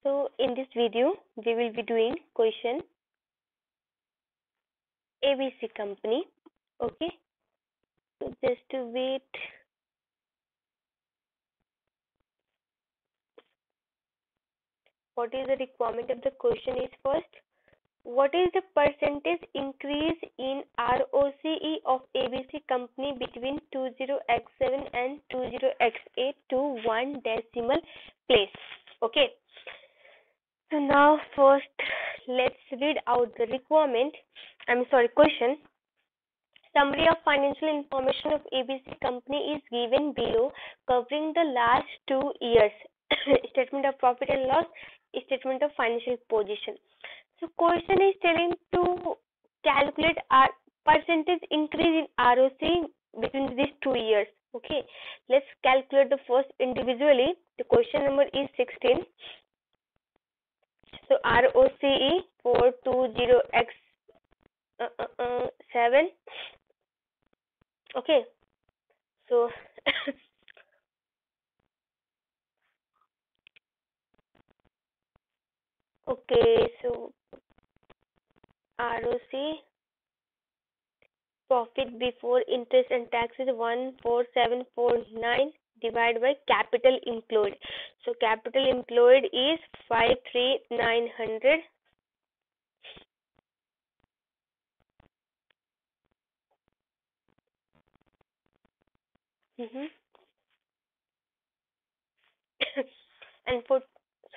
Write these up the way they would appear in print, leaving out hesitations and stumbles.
So in this video, we will be doing question ABC company. Okay, so just to wait. What is the requirement of the question is first. What is the percentage increase in ROCE of ABC company between 20x7 and 20x8 to 1 decimal place? Okay. So now first let's read out the question. Summary of financial information of ABC company is given below, covering the last 2 years. Statement of profit and loss, statement of financial position. So question is telling to calculate our percentage increase in ROC between these 2 years. Okay, let's calculate the first individually. The question number is 16. So ROCE for 20x7. Okay, so okay, so ROC profit before interest and taxes 14749 divided by capital employed. So capital employed is 53900. And for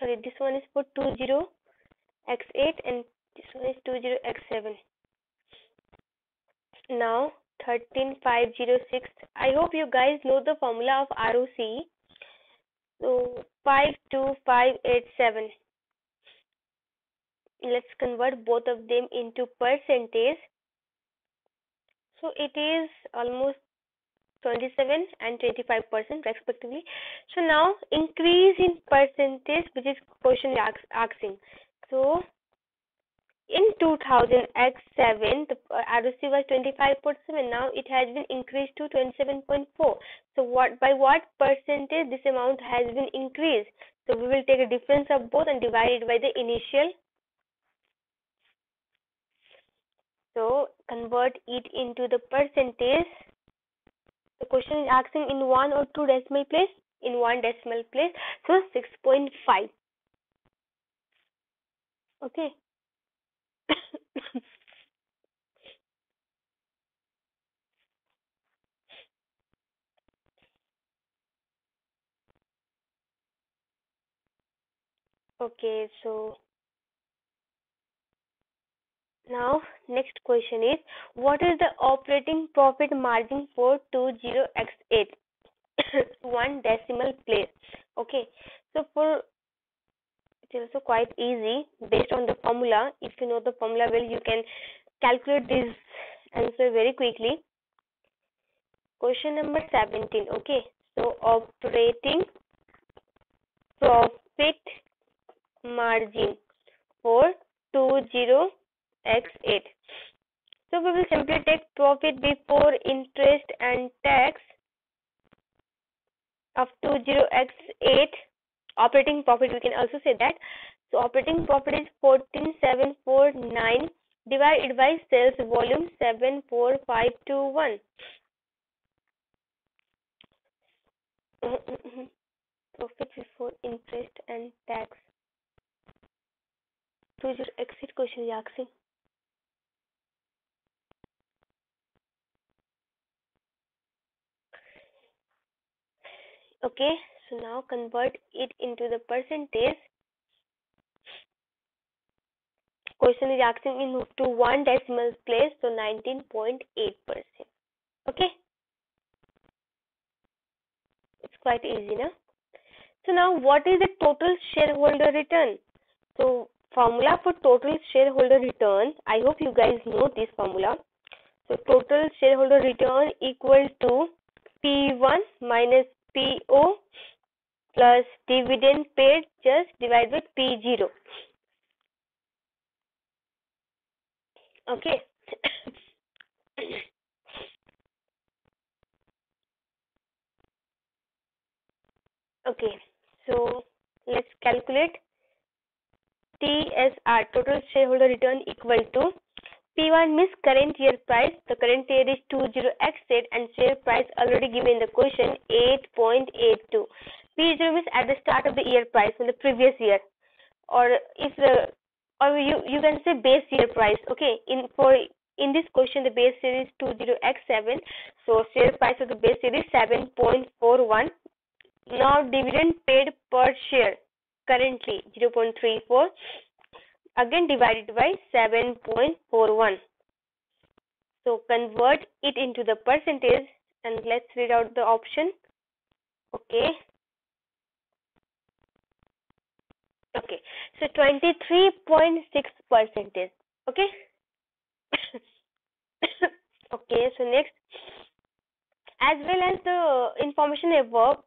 this one is for 20x8 and this one is 20x7. Now 13506. I hope you guys know the formula of ROC. So 52587. Let's convert both of them into percentage. So it is almost 27 and 25% respectively. So now increase in percentage, which is question asking. So in 2000x7 the ROC was 25.7. Now it has been increased to 27.4. So by what percentage this amount has been increased? So we will take a difference of both and divide it by the initial. So convert it into the percentage. The question is asking in 1 or 2 decimal place? In 1 decimal place. So 6.5. Okay. Okay, so now next question is, what is the operating profit margin for 20x8? 1 decimal place. Okay, so for it is also quite easy based on the formula. If you know the formula well, you can calculate this answer very quickly. Question number 17. Okay, so operating profit margin for 20x8. So we will simply take profit before interest and tax of 20x8. Operating profit, we can also say that. So operating profit is 14749 divided by sales volume 74521. Profit before interest and tax. 20x8 question is asking. Okay, so now convert it into the percentage. Question is asking into 1 decimal place, so 19.8%. Okay, it's quite easy, na? So now what is the total shareholder return? So formula for total shareholder return, I hope you guys know this formula. So total shareholder return equal to P1 minus PO plus dividend paid just divided by P0. Okay. Okay, so let's calculate. TSR, total shareholder return, equal to P1 means current year price. The current year is 20x8 and share price already given in the question 8.82. P0 means at the start of the year price in the previous year, or if the, or you can say base year price. Okay, in this question the base year is 20x7, so share price of the base year is 7.41. Now dividend paid per share currently 0.34, again divided by 7.41. So convert it into the percentage and let's read out the option. Okay. Okay. So 23.6%. Okay. Okay. So next, as well as the information above,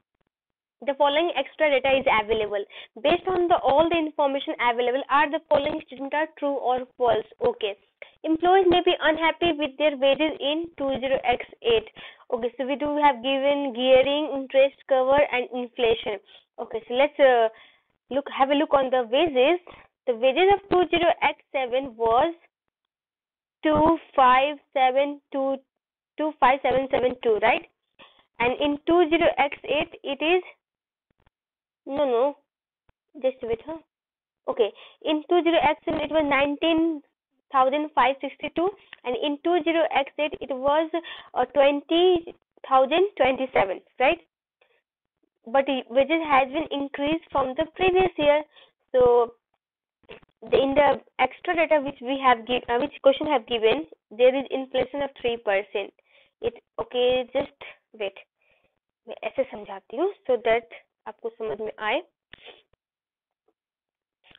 the following extra data is available. Based on all the information available, are the following statements are true or false? Okay. Employees may be unhappy with their wages in 20x8. Okay, so we do have given gearing, interest cover, and inflation. Okay, so let's have a look on the wages. The wages of 20x7 was 25772, right? And in 20x8 it is no, just wait, huh? Okay, in 20x7 it was 19,562, and in 20x8 it was 20,027, right? But wages has been increased from the previous year. So in the extra data which we have which question have given, there is inflation of 3%. It okay, just wait, मैं ऐसे समझाती हूँ so that आपको समझ में आए.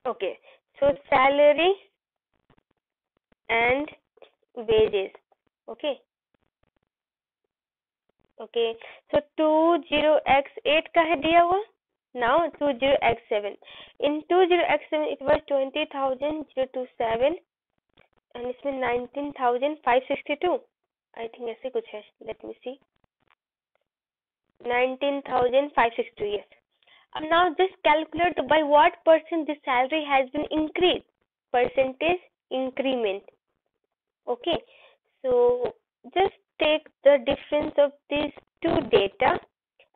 Okay, so salary and wages. Okay, so 20x8 का है दिया हुआ. Now 20x7. In 20x7 it was 20,027 and इसमें 19,562. I think ऐसे कुछ है. Let me see. 19,562. Yes. Now just calculate by what percent the salary has been increased. Percentage increment. Okay. So just take the difference of these two data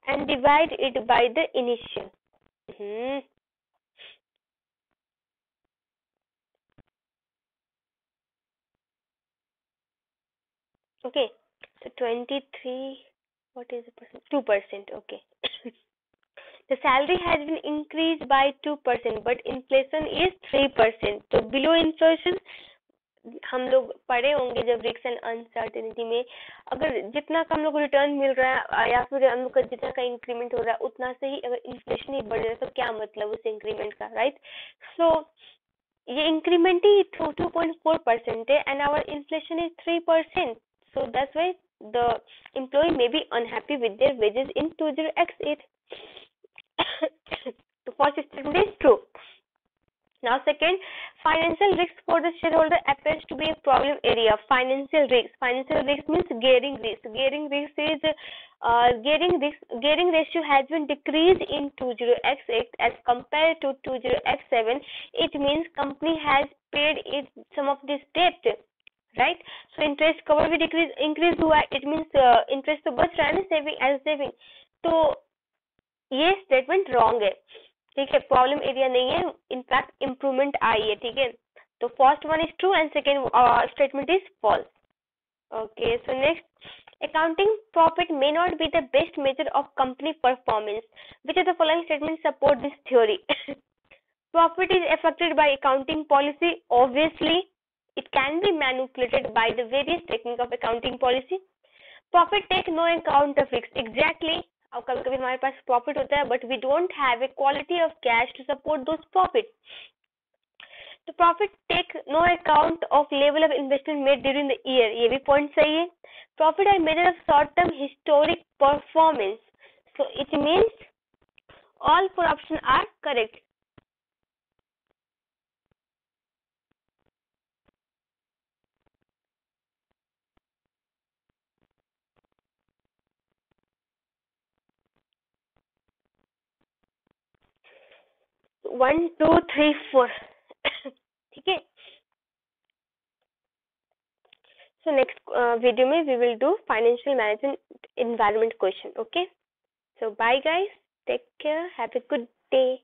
and divide it by the initial. Okay, so 23, what is the percent? 2%. Okay. The salary has been increased by 2%, but inflation is 3%. So below inflation, हम लोग पढ़े होंगे जब risk and uncertainty में, अगर जितना का हम लोग रिटर्न मिल रहा है या फिर हम लोग का जितना का इंक्रीमेंट हो रहा है उतना से ही अगर इन्फ्लेशन ही बढ़ रहा है तो क्या मतलब उस इंक्रीमेंट का, राइट? सो ये इंक्रीमेंट ही 2.4% है and our inflation is 3%. So that's why the employee may be unhappy with their wages in 20x8. The first statement is true. Now second, financial risk for the shareholder appears to be a problem area. Financial risk means gearing risk. Gearing ratio has been decreased in 20x8 as compared to 20x7. It means company has paid some of this debt, right? So interest cover भी increase हुआ. It means interest तो बच रहा है ना saving. तो ये statement wrong है, ठीक है, प्रॉब्लम एरिया नहीं है, इनफैक्ट इम्प्रूवमेंट आई है, ठीक है. तो first one is true and second statement is false. Okay, so next, accounting profit may not be the best measure of company performance. Which of the following statements support this theory? Profit is affected by accounting policy. Obviously, it can be manipulated by the various techniques of accounting policy. Profit take no account of risks. Exactly. अब कभी कभी हमारे पास profit होता है but we don't have a quality of cash to support those profit. तो profit take no account of level of investment made during the year. ये भी point सही है. Profit are measure of short term historic performance. So it means all four option are correct. One, two, three, four. Okay. So next video में we will do financial management environment question. Okay. So bye guys. Take care. Have a good day.